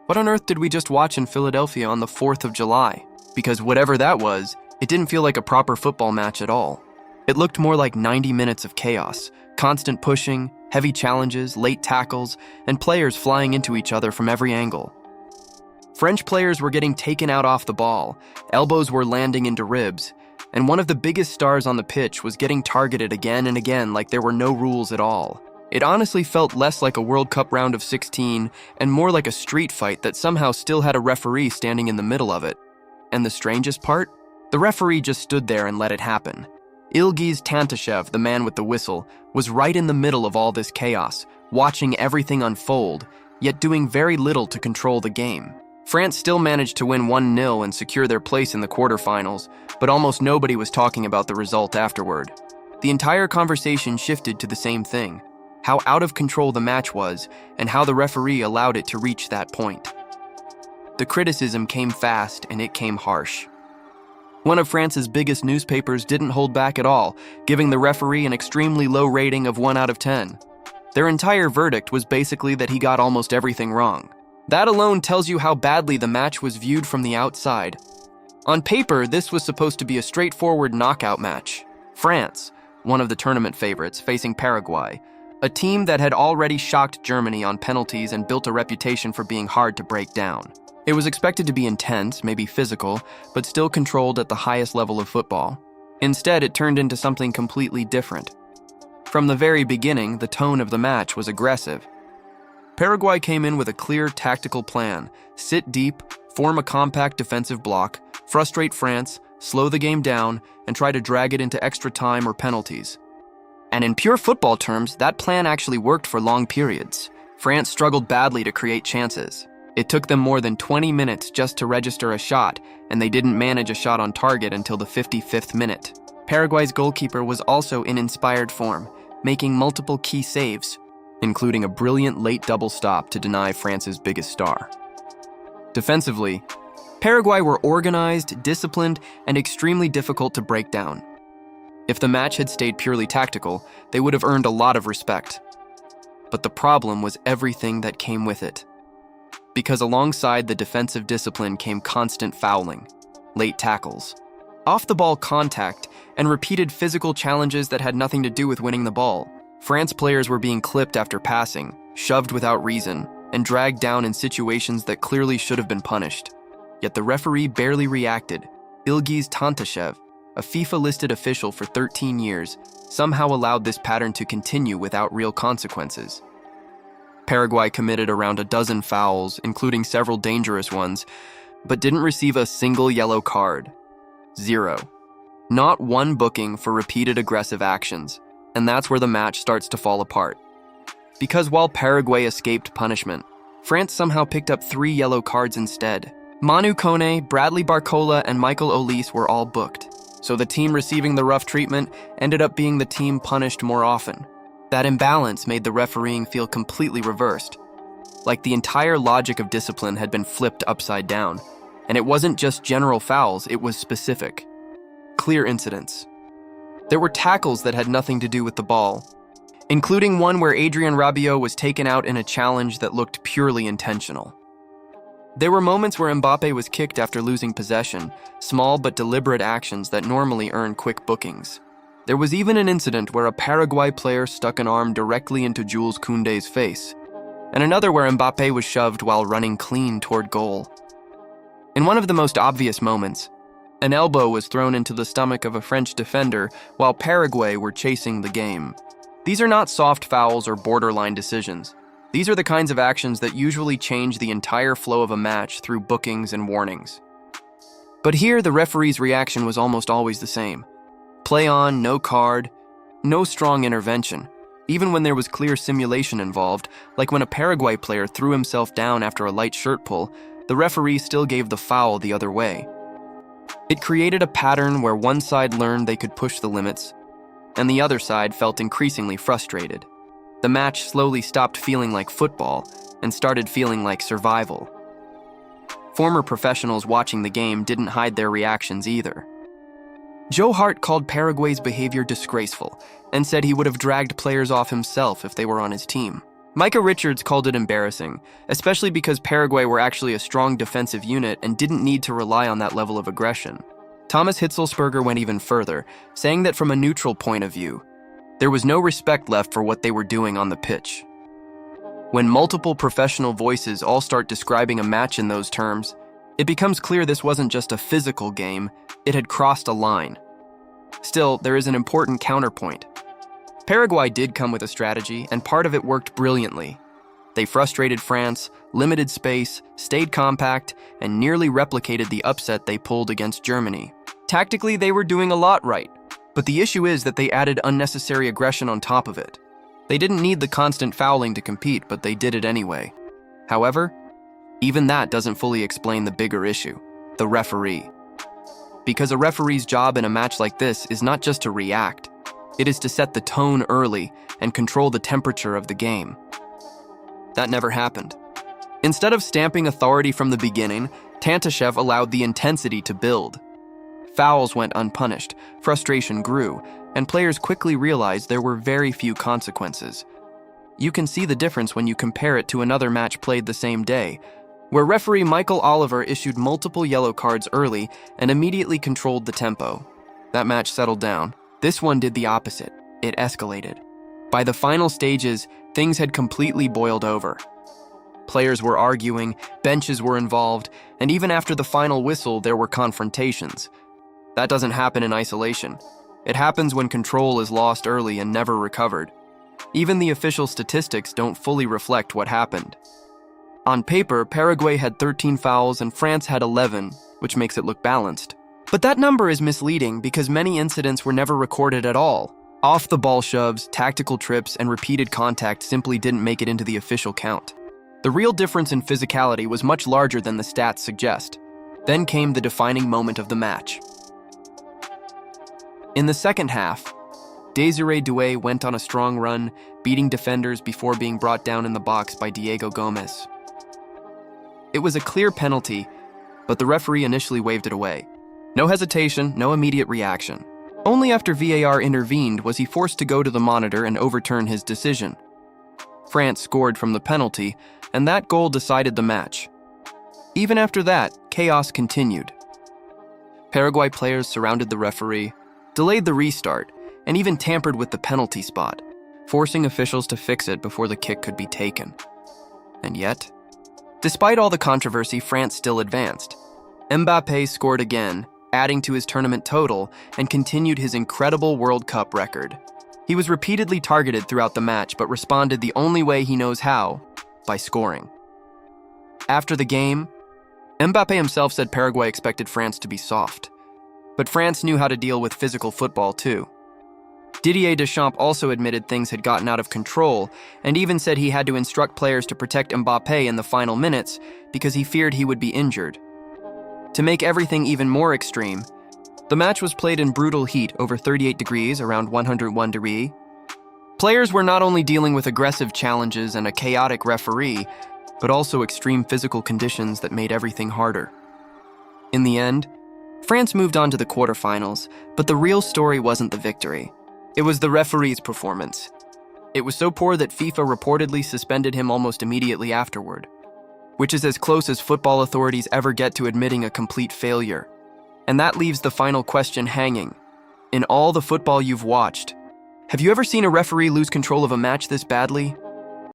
What on earth did we just watch in Philadelphia on the 4th of July? Because whatever that was, it didn't feel like a proper football match at all. It looked more like 90 minutes of chaos, constant pushing, heavy challenges, late tackles, and players flying into each other from every angle. French players were getting taken out off the ball, elbows were landing into ribs, and one of the biggest stars on the pitch was getting targeted again and again like there were no rules at all. It honestly felt less like a World Cup round of 16 and more like a street fight that somehow still had a referee standing in the middle of it. And the strangest part? The referee just stood there and let it happen. Ilgiz Tantashev, the man with the whistle, was right in the middle of all this chaos, watching everything unfold, yet doing very little to control the game. France still managed to win 1-0 and secure their place in the quarterfinals, but almost nobody was talking about the result afterward. The entire conversation shifted to the same thing: how out of control the match was and how the referee allowed it to reach that point. The criticism came fast and it came harsh. One of France's biggest newspapers didn't hold back at all, giving the referee an extremely low rating of 1 out of 10. Their entire verdict was basically that he got almost everything wrong. That alone tells you how badly the match was viewed from the outside. On paper, this was supposed to be a straightforward knockout match. France, one of the tournament favorites, facing Paraguay, a team that had already shocked Germany on penalties and built a reputation for being hard to break down. It was expected to be intense, maybe physical, but still controlled at the highest level of football. Instead, it turned into something completely different. From the very beginning, the tone of the match was aggressive. Paraguay came in with a clear tactical plan: sit deep, form a compact defensive block, frustrate France, slow the game down, and try to drag it into extra time or penalties. And in pure football terms, that plan actually worked for long periods. France struggled badly to create chances. It took them more than 20 minutes just to register a shot, and they didn't manage a shot on target until the 55th minute. Paraguay's goalkeeper was also in inspired form, making multiple key saves, including a brilliant late double stop to deny France's biggest star. Defensively, Paraguay were organized, disciplined, and extremely difficult to break down. If the match had stayed purely tactical, they would have earned a lot of respect. But the problem was everything that came with it. Because alongside the defensive discipline came constant fouling, late tackles, off-the-ball contact, and repeated physical challenges that had nothing to do with winning the ball. France players were being clipped after passing, shoved without reason, and dragged down in situations that clearly should have been punished. Yet the referee barely reacted. Ilgiz Tantashev, a FIFA-listed official for 13 years, somehow allowed this pattern to continue without real consequences. Paraguay committed around a dozen fouls, including several dangerous ones, but didn't receive a single yellow card. 0. Not one booking for repeated aggressive actions. And that's where the match starts to fall apart. Because while Paraguay escaped punishment, France somehow picked up 3 yellow cards instead. Manu Kone, Bradley Barcola, and Michael Olise were all booked, so the team receiving the rough treatment ended up being the team punished more often. That imbalance made the refereeing feel completely reversed, like the entire logic of discipline had been flipped upside down. And it wasn't just general fouls, it was specific, clear incidents. There were tackles that had nothing to do with the ball, including one where Adrien Rabiot was taken out in a challenge that looked purely intentional. There were moments where Mbappe was kicked after losing possession, small but deliberate actions that normally earn quick bookings. There was even an incident where a Paraguay player stuck an arm directly into Jules Koundé's face, and another where Mbappe was shoved while running clean toward goal. In one of the most obvious moments, an elbow was thrown into the stomach of a French defender while Paraguay were chasing the game. These are not soft fouls or borderline decisions. These are the kinds of actions that usually change the entire flow of a match through bookings and warnings. But here, the referee's reaction was almost always the same. Play on, no card, no strong intervention, even when there was clear simulation involved, like when a Paraguay player threw himself down after a light shirt pull, the referee still gave the foul the other way. It created a pattern where one side learned they could push the limits, and the other side felt increasingly frustrated. The match slowly stopped feeling like football and started feeling like survival. Former professionals watching the game didn't hide their reactions either. Joe Hart called Paraguay's behavior disgraceful and said he would have dragged players off himself if they were on his team. Micah Richards called it embarrassing, especially because Paraguay were actually a strong defensive unit and didn't need to rely on that level of aggression. Thomas Hitzelsperger went even further, saying that from a neutral point of view, there was no respect left for what they were doing on the pitch. When multiple professional voices all start describing a match in those terms, it becomes clear this wasn't just a physical game, it had crossed a line. Still, there is an important counterpoint. Paraguay did come with a strategy, and part of it worked brilliantly. They frustrated France, limited space, stayed compact, and nearly replicated the upset they pulled against Germany. Tactically, they were doing a lot right, but the issue is that they added unnecessary aggression on top of it. They didn't need the constant fouling to compete, but they did it anyway. However, even that doesn't fully explain the bigger issue, the referee. Because a referee's job in a match like this is not just to react, it is to set the tone early and control the temperature of the game. That never happened. Instead of stamping authority from the beginning, Tantashev allowed the intensity to build. Fouls went unpunished, frustration grew, and players quickly realized there were very few consequences. You can see the difference when you compare it to another match played the same day, where referee Michael Oliver issued multiple yellow cards early and immediately controlled the tempo. That match settled down. This one did the opposite. It escalated. By the final stages, things had completely boiled over. Players were arguing, benches were involved, and even after the final whistle, there were confrontations. That doesn't happen in isolation. It happens when control is lost early and never recovered. Even the official statistics don't fully reflect what happened. On paper, Paraguay had 13 fouls and France had 11, which makes it look balanced. But that number is misleading because many incidents were never recorded at all. Off-the-ball shoves, tactical trips, and repeated contact simply didn't make it into the official count. The real difference in physicality was much larger than the stats suggest. Then came the defining moment of the match. In the second half, Desiree Doué went on a strong run, beating defenders before being brought down in the box by Diego Gomez. It was a clear penalty, but the referee initially waved it away. No hesitation, no immediate reaction. Only after VAR intervened was he forced to go to the monitor and overturn his decision. France scored from the penalty, and that goal decided the match. Even after that, chaos continued. Paraguay players surrounded the referee, delayed the restart, and even tampered with the penalty spot, forcing officials to fix it before the kick could be taken. And yet, despite all the controversy, France still advanced. Mbappé scored again, adding to his tournament total, and continued his incredible World Cup record. He was repeatedly targeted throughout the match, but responded the only way he knows how, by scoring. After the game, Mbappé himself said Paraguay expected France to be soft. But France knew how to deal with physical football too. Didier Deschamps also admitted things had gotten out of control, and even said he had to instruct players to protect Mbappé in the final minutes because he feared he would be injured. To make everything even more extreme, the match was played in brutal heat over 38 degrees, around 101 degrees. Players were not only dealing with aggressive challenges and a chaotic referee, but also extreme physical conditions that made everything harder. In the end, France moved on to the quarterfinals, but the real story wasn't the victory. It was the referee's performance. It was so poor that FIFA reportedly suspended him almost immediately afterward, which is as close as football authorities ever get to admitting a complete failure. And that leaves the final question hanging. In all the football you've watched, have you ever seen a referee lose control of a match this badly?